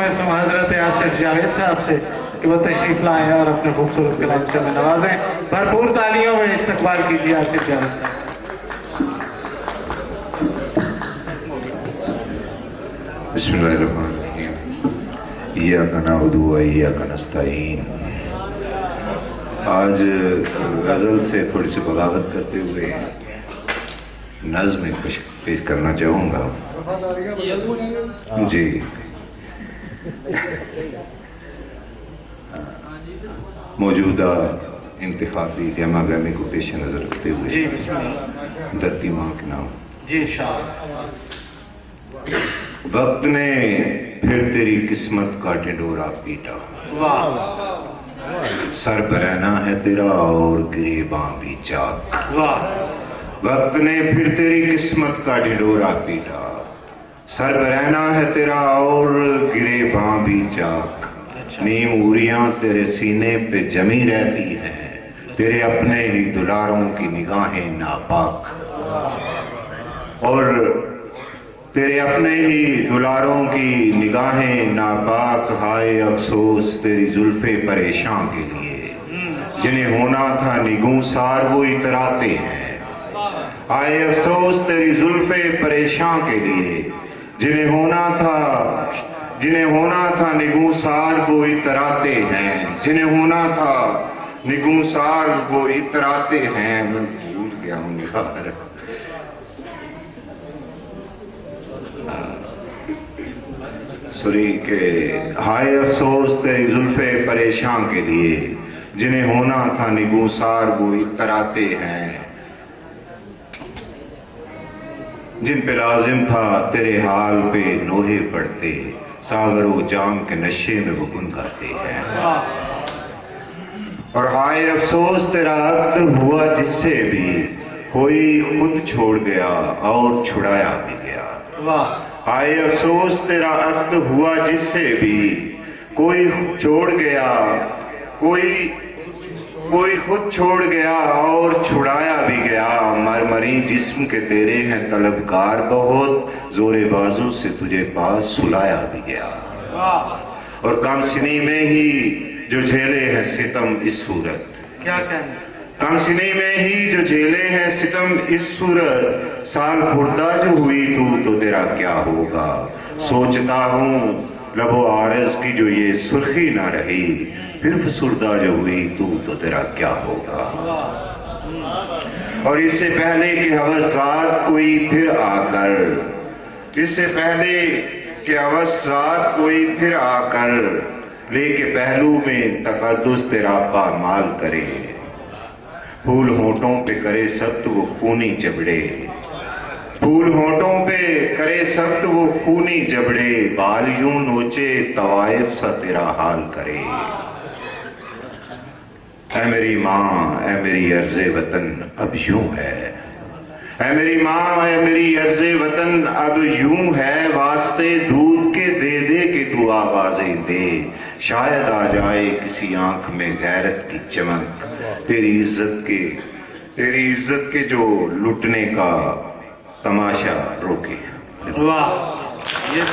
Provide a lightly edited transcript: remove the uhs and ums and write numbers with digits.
میں سوں حضرت آصف جاوید صاحب سے کہ وہ تشریف لائیں اور اپنے خوبصورت کلام سے ہمیں نوازیں. بھرپور تالیوں میں استقبال کیجیے آصف جاوید صاحب. بسم اللہ الرحمن الرحیم. ایاک نعبد و ایاک نستعین. آج غزل سے تھوڑی سی بغاوت کرتے ہوئے نظم پیش کرنا چاہوں گا. جی موجودہ انتخابی گہما گہمی کو پیش نظر رکھتے ہوئے جی بسم اللہ. دھرتی ماں کے نام. جی انشاءاللہ. وقت نے پھر تیری قسمت کا ڈنڈورا پیٹا. واہ سر برہنا ہے تیرا اور گریباں بھی چاک. واہ. وقت نے پھر تیری قسمت کا ڈھنڈورا پیٹا. سر برہنا ہے تیرا اور گریباں بھی چاک. نیم اوریاں تیرے سینے پہ جمی رہتی ہیں. تیرے اپنے ہی دلاروں کی نگاہیں ناپاک. اور تیرے اپنے ہی دلاروں کی نگاہیں ناپاک. ہائے افسوس تیری زلفیں پریشان کے لیے. جنہیں ہونا تھا نگوں سار وہ اتراتے ہیں. ہائے افسوس تیری زلفیں پریشان کے لیے. جنہیں ہونا تھا نگوں سار وہ اتراتے ہیں. جنہیں ہونا تھا نگوں سار وہ اتراتے ہیں. میں بھول گیا ہوں یار. سوری کہ ہائے افسوس تیری زلفیں پریشان کے لیے. جنہیں ہونا تھا نگوں سار وہ اتراتے ہیں. جن پہ لازم تھا تیرے حال پہ نوحے پڑتے. ساغر و جام کے نشے میں وہ گنگاتے ہیں. اور ہائے افسوس تیرا عقد ہوا جس سے بھی کوئی خود چھوڑ گیا اور چھڑایا بھی گیا. واہ. ہائے افسوس تیرا عقد ہوا جس سے بھی کوئی چھوڑ گیا کوئی خود چھوڑ گیا اور چھڑایا بھی گیا. مرمری جسم کے تیرے ہیں طلبگار بہت. زور بازو سے تجھے پاس سلایا بھی گیا. اور کم سنی میں ہی جو جھیلے ہیں ستم اس صورت. کیا کہنا. کم سنی میں ہی جو جھیلے ہیں ستم اس صورت. سال خوردہ جو ہوئی تو تیرا کیا ہوگا. سوچتا ہوں لب و عارض کی جو یہ سرخی نہ رہی. پھر فسردہ جو ہوئی تو تیرا کیا ہوگا. اور اس سے پہلے کہ حوثات کوئی پھر آ کر لے کے پہلو میں تقدس تیرا پامال کرے. پھول ہونٹوں پہ کرے سخت وہ خونی جبڑے. پھول ہونٹوں پہ کرے سخت وہ خونی جبڑے. بال یوں نوچے طوائف سا تیرا حال کرے. اے میری ماں اے میری عرض وطن اب یوں ہے. اے میری ماں اے میری عرض وطن اب یوں ہے. واسطے دودھ کے دے دے کہ تو آوازیں دے. شاید آ جائے کسی آنکھ میں غیرت کی چمک. تیری عزت کے جو لٹنے کا تماشا روکے. واہ. یہ